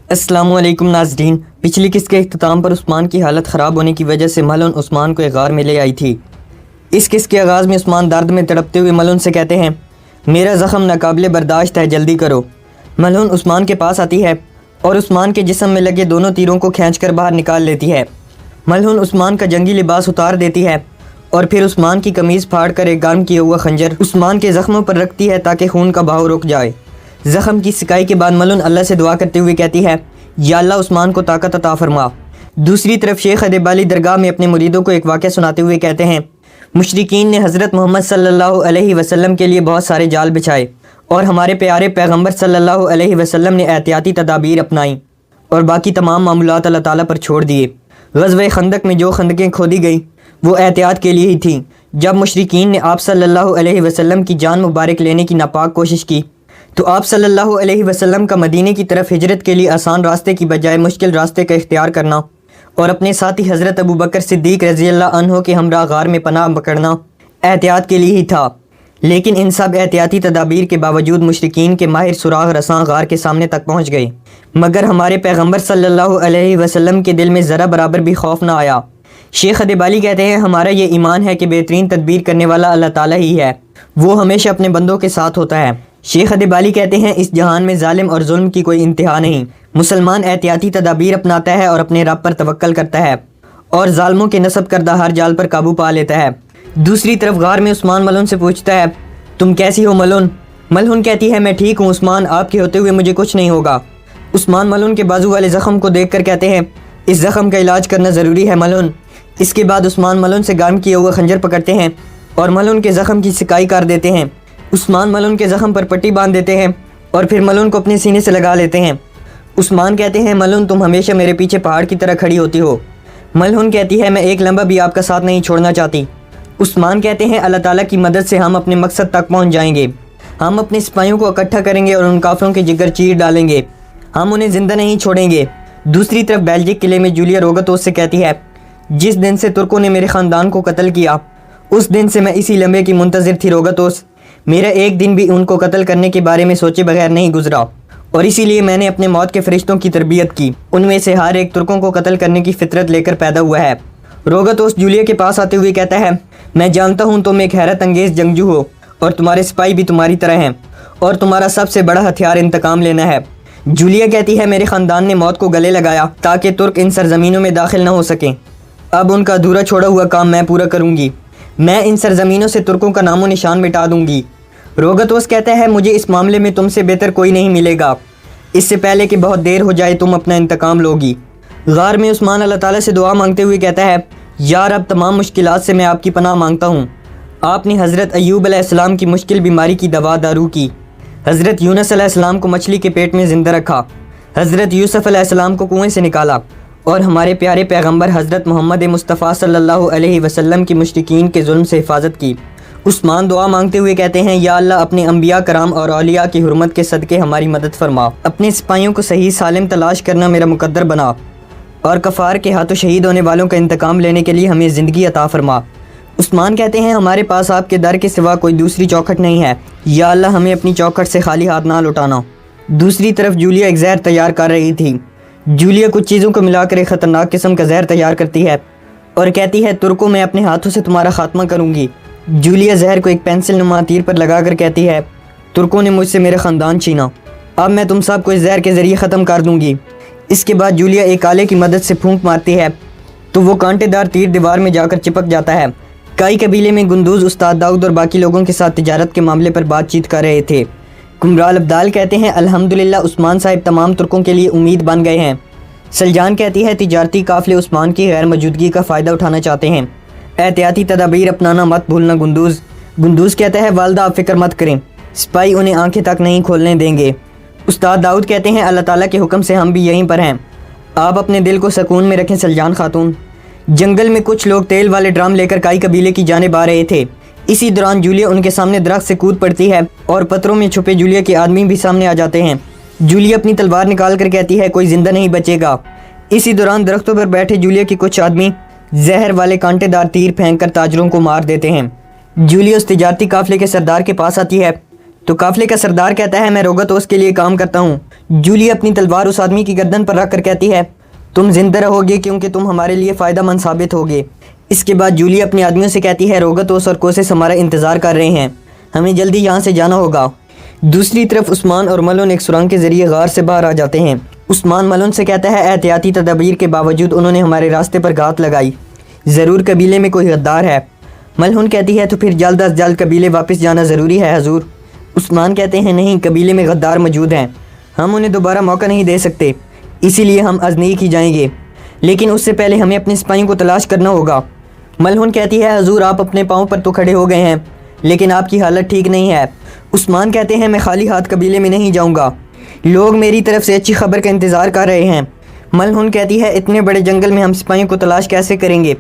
السلام علیکم ناظرین، پچھلی قسط کے اختتام پر عثمان کی حالت خراب ہونے کی وجہ سے ملعون عثمان کو ایک غار میں لے آئی تھی۔ اس قسط کے آغاز میں عثمان درد میں تڑپتے ہوئے ملعون سے کہتے ہیں، میرا زخم ناقابل برداشت ہے، جلدی کرو۔ ملعون عثمان کے پاس آتی ہے اور عثمان کے جسم میں لگے دونوں تیروں کو کھینچ کر باہر نکال لیتی ہے۔ ملعون عثمان کا جنگی لباس اتار دیتی ہے اور پھر عثمان کی قمیض پھاڑ کر ایک گرم کیا ہوا خنجر عثمان کے زخموں پر رکھتی ہے تاکہ خون کا بہاؤ رک جائے۔ زخم کی سکائی کے بعد ملعون اللہ سے دعا کرتے ہوئے کہتی ہے، یا اللہ عثمان کو طاقت عطا فرما۔ دوسری طرف شیخ ادیب علی درگاہ میں اپنے مریدوں کو ایک واقعہ سناتے ہوئے کہتے ہیں، مشرکین نے حضرت محمد صلی اللہ علیہ وسلم کے لیے بہت سارے جال بچھائے اور ہمارے پیارے پیغمبر صلی اللہ علیہ وسلم نے احتیاطی تدابیر اپنائیں اور باقی تمام معاملات اللہ تعالیٰ پر چھوڑ دیے۔ غزوہ خندق میں جو خندقیں کھودی گئیں وہ احتیاط کے لیے ہی تھیں۔ جب مشرکین نے آپ صلی اللہ علیہ وسلم کی جان مبارک لینے کی ناپاک کوشش کی تو آپ صلی اللہ علیہ وسلم کا مدینے کی طرف ہجرت کے لیے آسان راستے کی بجائے مشکل راستے کا اختیار کرنا اور اپنے ساتھی حضرت ابوبکر صدیق رضی اللہ عنہ کے ہمراہ غار میں پناہ پکڑنا احتیاط کے لیے ہی تھا۔ لیکن ان سب احتیاطی تدابیر کے باوجود مشرکین کے ماہر سراغ رساں غار کے سامنے تک پہنچ گئے، مگر ہمارے پیغمبر صلی اللہ علیہ وسلم کے دل میں ذرا برابر بھی خوف نہ آیا۔ شیخ ادیب علی کہتے ہیں، ہمارا یہ ایمان ہے کہ بہترین تدبیر کرنے والا اللہ تعالیٰ ہی ہے، وہ ہمیشہ اپنے بندوں کے ساتھ ہوتا ہے۔ شیخ ادیب علی کہتے ہیں، اس جہان میں ظالم اور ظلم کی کوئی انتہا نہیں۔ مسلمان احتیاطی تدابیر اپناتا ہے اور اپنے رب پر توکل کرتا ہے اور ظالموں کے نصب کردہ ہر جال پر قابو پا لیتا ہے۔ دوسری طرف غار میں عثمان ملعون سے پوچھتا ہے، تم کیسی ہو ملعون؟ ملعون کہتی ہے، میں ٹھیک ہوں عثمان، آپ کے ہوتے ہوئے مجھے کچھ نہیں ہوگا۔ عثمان ملعون کے بازو والے زخم کو دیکھ کر کہتے ہیں، اس زخم کا علاج کرنا ضروری ہے ملعون۔ اس کے بعد عثمان ملعون سے گرم کیا ہوا خنجر پکڑتے ہیں اور ملعون کے زخم کی سکائی کر دیتے ہیں۔ عثمان ملعون کے زخم پر پٹی باندھ دیتے ہیں اور پھر ملعون کو اپنے سینے سے لگا لیتے ہیں۔ عثمان کہتے ہیں، ملعون تم ہمیشہ میرے پیچھے پہاڑ کی طرح کھڑی ہوتی ہو۔ ملعون کہتی ہے، میں ایک لمحہ بھی آپ کا ساتھ نہیں چھوڑنا چاہتی۔ عثمان کہتے ہیں، اللہ تعالیٰ کی مدد سے ہم اپنے مقصد تک پہنچ جائیں گے۔ ہم اپنے سپاہیوں کو اکٹھا کریں گے اور ان کافروں کے جگر چیر ڈالیں گے، ہم انہیں زندہ نہیں چھوڑیں گے۔ دوسری طرف بیلجک قلعے میں جولیا روگتوس سے کہتی ہے، جس دن سے ترکوں نے میرے خاندان کو قتل کیا اس دن سے میں اسی لمحے کی منتظر تھی روگتوس۔ میرا ایک دن بھی ان کو قتل کرنے کے بارے میں سوچے بغیر نہیں گزرا اور اسی لیے میں نے اپنے موت کے فرشتوں کی تربیت کی، ان میں سے ہر ایک ترکوں کو قتل کرنے کی فطرت لے کر پیدا ہوا ہے۔ روگتوس جولیا کے پاس آتے ہوئے کہتا ہے، میں جانتا ہوں تم ایک حیرت انگیز جنگجو ہو اور تمہارے سپاہی بھی تمہاری طرح ہیں اور تمہارا سب سے بڑا ہتھیار انتقام لینا ہے۔ جولیا کہتی ہے، میرے خاندان نے موت کو گلے لگایا تاکہ ترک ان سرزمینوں میں داخل نہ ہو سکیں۔ اب ان کا ادھورا چھوڑا ہوا کام میں پورا کروں گی، میں ان سرزمینوں سے ترکوں کا نام و نشان مٹا دوں گی۔ روگتوس کہتا ہے، مجھے اس معاملے میں تم سے بہتر کوئی نہیں ملے گا، اس سے پہلے کہ بہت دیر ہو جائے تم اپنا انتقام لوگی۔ غار میں عثمان اللہ تعالیٰ سے دعا مانگتے ہوئے کہتا ہے، یا رب تمام مشکلات سے میں آپ کی پناہ مانگتا ہوں۔ آپ نے حضرت ایوب علیہ السلام کی مشکل بیماری کی دوا دارو کی، حضرت یونس علیہ السلام کو مچھلی کے پیٹ میں زندہ رکھا، حضرت یوسف علیہ السلام کو کنویں سے نکالا اور ہمارے پیارے پیغمبر حضرت محمد مصطفیٰ صلی اللہ علیہ وسلم کی مشرکین کے ظلم سے حفاظت کی۔ عثمان دعا مانگتے ہوئے کہتے ہیں، یا اللہ اپنے انبیاء کرام اور اولیاء کی حرمت کے صدقے ہماری مدد فرما، اپنے سپاہیوں کو صحیح سالم تلاش کرنا میرا مقدر بنا اور کفار کے ہاتھوں شہید ہونے والوں کا انتقام لینے کے لیے ہمیں زندگی عطا فرما۔ عثمان کہتے ہیں، ہمارے پاس آپ کے در کے سوا کوئی دوسری چوکھٹ نہیں ہے، یا اللہ ہمیں اپنی چوکھٹ سے خالی ہاتھ نہ لوٹانا۔ دوسری طرف جولیا ایک زہر تیار کر رہی تھی۔ جولیا کچھ چیزوں کو ملا کر ایک خطرناک قسم کا زہر تیار کرتی ہے اور کہتی ہے، ترکوں میں اپنے ہاتھوں سے تمہارا خاتمہ کروں گی۔ جولیا زہر کو ایک پینسل نما تیر پر لگا کر کہتی ہے، ترکوں نے مجھ سے میرا خاندان چھینا، اب میں تم سب کو اس زہر کے ذریعے ختم کر دوں گی۔ اس کے بعد جولیا ایک آلے کی مدد سے پھونک مارتی ہے تو وہ کانٹے دار تیر دیوار میں جا کر چپک جاتا ہے۔ کئی قبیلے میں گندوز استاد داؤد اور باقی لوگوں کے ساتھ تجارت کے معاملے پر بات چیت کر رہے تھے۔ کمرال ابدال کہتے ہیں، الحمدللہ عثمان صاحب تمام ترکوں کے لیے امید بن گئے ہیں۔ سلجان کہتی ہے، تجارتی قافلے عثمان کی غیر موجودگی کا فائدہ اٹھانا چاہتے ہیں، احتیاطی تدابیر اپنانا مت بھولنا گندوز۔ گندوز کہتا ہے، والدہ آپ فکر مت کریں، سپاہی انہیں آنکھیں تک نہیں کھولنے دیں گے۔ استاد داؤد کہتے ہیں، اللہ تعالیٰ کے حکم سے ہم بھی یہیں پر ہیں، آپ اپنے دل کو سکون میں رکھیں سلجان خاتون۔ جنگل میں کچھ لوگ تیل والے ڈرام لے کر کائی قبیلے کی جانب آ رہے تھے۔ اسی دوران جولیا ان کے سامنے درخت سے کود پڑتی ہے اور پتھروں میں چھپے جولیا کے آدمی بھی سامنے آ جاتے ہیں۔ جولیا اپنی تلوار نکال کر کہتی ہے، کوئی زندہ نہیں بچے گا۔ اسی دوران درختوں پر بیٹھے جولیا کے کچھ آدمی زہر والے کانٹے دار تیر پھینک کر تاجروں کو مار دیتے ہیں۔ جولیا اس تجارتی قافلے کے سردار کے پاس آتی ہے تو قافلے کا سردار کہتا ہے میں روگتوس کے لیے کام کرتا ہوں۔ جولیا اپنی تلوار اس آدمی کی گردن پر رکھ کر کہتی ہے تم زندہ رہو گے کیونکہ تم ہمارے لیے فائدہ مند ثابت ہوگے۔ اس کے بعد جولیا اپنے آدمیوں سے کہتی ہے روگتوس اور کوسس ہمارا انتظار کر رہے ہیں، ہمیں جلدی یہاں سے جانا ہوگا۔ دوسری طرف عثمان اور ملون ایک سرنگ کے ذریعے غار سے باہر آ جاتے ہیں۔ عثمان ملون سے کہتا ہے احتیاطی تدابیر کے باوجود انہوں نے ہمارے راستے پر گھات لگائی، ضرور قبیلے میں کوئی غدار ہے۔ ملون کہتی ہے تو پھر جلد از جلد قبیلے واپس جانا ضروری ہے حضور۔ عثمان کہتے ہیں نہیں، قبیلے میں غدار موجود ہیں، ہم انہیں دوبارہ موقع نہیں دے سکتے، اسی لیے ہم ازنیک ہی جائیں گے، لیکن اس سے پہلے ہمیں اپنے سپاہیوں کو تلاش کرنا ہوگا۔ ملون کہتی ہے حضور آپ اپنے پاؤں پر تو کھڑے ہو گئے ہیں لیکن آپ کی حالت ٹھیک نہیں ہے۔ عثمان کہتے ہیں میں خالی ہاتھ قبیلے میں نہیں جاؤں گا، لوگ میری طرف سے اچھی خبر کا انتظار کر رہے ہیں۔ ملون کہتی ہے اتنے بڑے جنگل میں ہم سپاہیوں کو تلاش کیسے کریں گے؟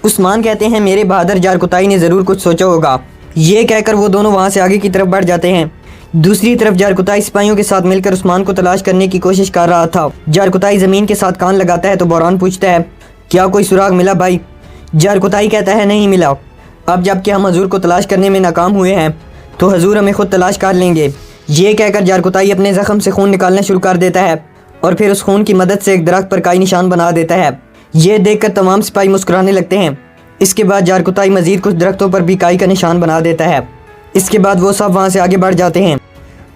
عثمان کہتے ہیں میرے بہادر جارکتائی نے ضرور کچھ سوچا ہوگا۔ یہ کہہ کر وہ دونوں وہاں سے آگے کی طرف بڑھ جاتے ہیں۔ دوسری طرف جارکتائی سپاہیوں کے ساتھ مل کر عثمان کو تلاش کرنے کی کوشش کر رہا تھا۔ جارکتائی زمین کے ساتھ کان لگاتا ہے تو بوران پوچھتا ہے کیا کوئی سراغ ملا بھائی؟ جارکتائی کہتا ہے نہیں ملا، اب جب کہ ہم حضور کو تلاش کرنے میں ناکام ہوئے ہیں تو حضور ہمیں خود تلاش کر لیں گے۔ یہ کہہ کر جارکتائی اپنے زخم سے خون نکالنا شروع کر دیتا ہے اور پھر اس خون کی مدد سے ایک درخت پر کائی نشان بنا دیتا ہے۔ یہ دیکھ کر تمام سپاہی مسکرانے لگتے ہیں۔ اس کے بعد جارکتائی مزید کچھ درختوں پر بھی کائی کا نشان بنا دیتا ہے۔ اس کے بعد وہ سب وہاں سے آگے بڑھ جاتے ہیں۔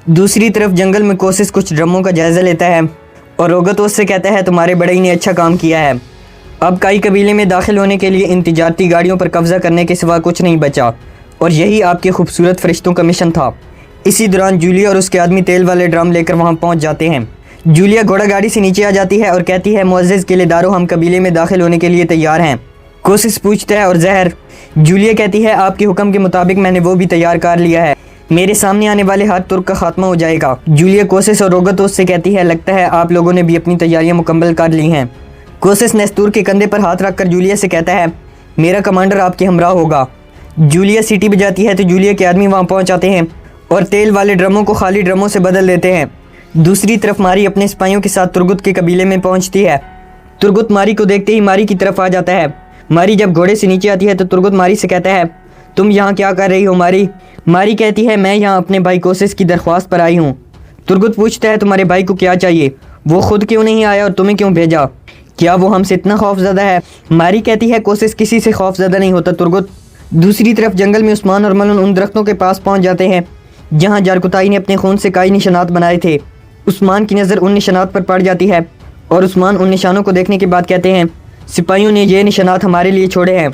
دوسری طرف جنگل میں کوسس کچھ ڈرموں کا جائزہ لیتا ہے اور روگتوس سے کہتا ہے تمہارے بڑے نے اچھا کام کیا ہے، اب کائی قبیلے میں داخل ہونے کے لیے ان تجارتی گاڑیوں پر قبضہ کرنے کے سوا کچھ نہیں بچا اور یہی آپ کے خوبصورت فرشتوں کا مشن تھا۔ اسی دوران جولیا اور اس کے آدمی تیل والے ڈرم لے کر وہاں پہنچ جاتے ہیں۔ جولیا گھوڑا گاڑی سے نیچے آ جاتی ہے اور کہتی ہے معزز قلعے داروں ہم قبیلے میں داخل ہونے کے لیے تیار ہیں۔ کوسس پوچھتا ہے اور زہر؟ جولیا کہتی ہے آپ کے حکم کے مطابق میں نے وہ بھی تیار کر لیا ہے، میرے سامنے آنے والے ہر ترک کا خاتمہ ہو جائے گا۔ جولیا کوسس اور روگتوس سے کہتی ہے لگتا ہے آپ لوگوں نے بھی اپنی تیاریاں مکمل کر لی ہیں۔ کوسس نیستور کے کندھے پر ہاتھ رکھ کر جولیا سے کہتا ہے میرا کمانڈر آپ کے ہمراہ ہوگا۔ جولیا سیٹی بجاتی ہے تو جولیا کے آدمی وہاں پہنچ آتے ہیں اور تیل والے ڈرموں کو خالی ڈرموں سے بدل دیتے ہیں۔ دوسری طرف ماری اپنے سپاہیوں کے ساتھ ترگت کے قبیلے میں پہنچتی ہے۔ ترگت ماری کو دیکھتے ہی ماری کی طرف آ جاتا ہے۔ ماری جب گھوڑے سے نیچے آتی ہے تو ترگت ماری سے کہتا ہے تم یہاں کیا کر رہی ہو ماری؟ ماری کہتی ہے میں یہاں اپنے بھائی کوسس کی درخواست پر آئی ہوں۔ ترگت پوچھتا ہے تمہارے بھائی کو کیا چاہیے؟ وہ خود کیوں نہیں آیا اور تمہیں کیوں بھیجا؟ کیا وہ ہم سے اتنا خوف زدہ ہے؟ ماری کہتی ہے کوسس کسی سے خوف زدہ نہیں ہوتا ترگت۔ دوسری طرف جنگل میں عثمان اور ملون ان درختوں کے پاس پہنچ جاتے ہیں جہاں جارکتائی نے اپنے خون سے کائی نشانات بنائے تھے۔ عثمان کی نظر ان نشانات پر پڑ جاتی ہے اور عثمان ان نشانوں کو دیکھنے کے بعد کہتے ہیں سپاہیوں نے یہ نشانات ہمارے لیے چھوڑے ہیں،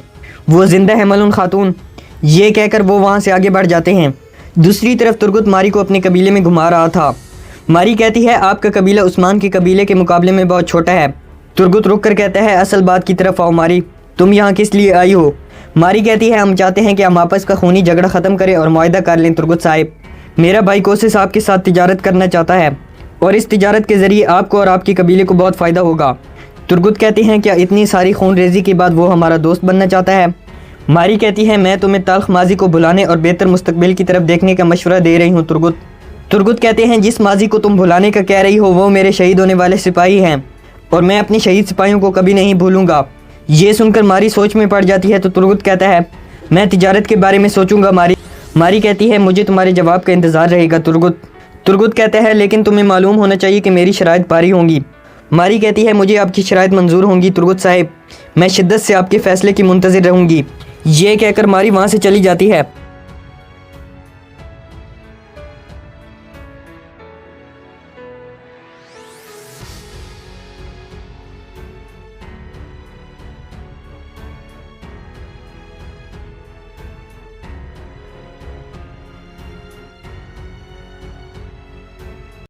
وہ زندہ ہے ملون خاتون۔ یہ کہہ کر وہ وہاں سے آگے بڑھ جاتے ہیں۔ دوسری طرف ترگت ماری کو اپنے قبیلے میں گھما رہا تھا۔ ماری کہتی ہے آپ کا قبیلہ عثمان کے قبیلے کے مقابلے میں بہت چھوٹا ہے۔ ترگت رک کر کہتا ہے اصل بات کی طرف آؤ ماری، تم یہاں کس لیے آئی ہو؟ ماری کہتی ہے ہم چاہتے ہیں کہ ہم آپس کا خونی جھگڑا ختم کریں اور معاہدہ کر لیں ترگت صاحب، میرا بھائی کوسس آپ کے ساتھ تجارت کرنا چاہتا ہے اور اس تجارت کے ذریعے آپ کو اور آپ کے قبیلے کو بہت فائدہ ہوگا۔ ترگت کہتے ہیں کیا اتنی ساری خون ریزی کے بعد وہ ہمارا دوست بننا چاہتا ہے؟ ماری کہتی ہے میں تمہیں تلخ ماضی کو بھلانے اور بہتر مستقبل کی طرف دیکھنے کا مشورہ دے رہی ہوں ترگت کہتے ہیں جس ماضی کو تم بھلانے کا کہہ رہی ہو وہ میرے شہید ہونے والے سپاہی ہیں اور میں اپنے شہید سپاہیوں کو کبھی نہیں بھولوں گا۔ یہ سن کر ماری سوچ میں پڑ جاتی ہے تو ترگت کہتا ہے میں تجارت کے بارے میں سوچوں گا ماری کہتی ہے مجھے تمہارے جواب کا انتظار رہے گا ترگت کہتا ہے لیکن تمہیں معلوم ہونا چاہیے کہ میری شرائط بھاری ہوں گی۔ ماری کہتی ہے مجھے آپ کی شرائط منظور ہوں گی ترگت صاحب، میں شدت سے آپ کے فیصلے کی منتظر رہوں گی۔ یہ کہہ کر ماری وہاں سے چلی جاتی ہے۔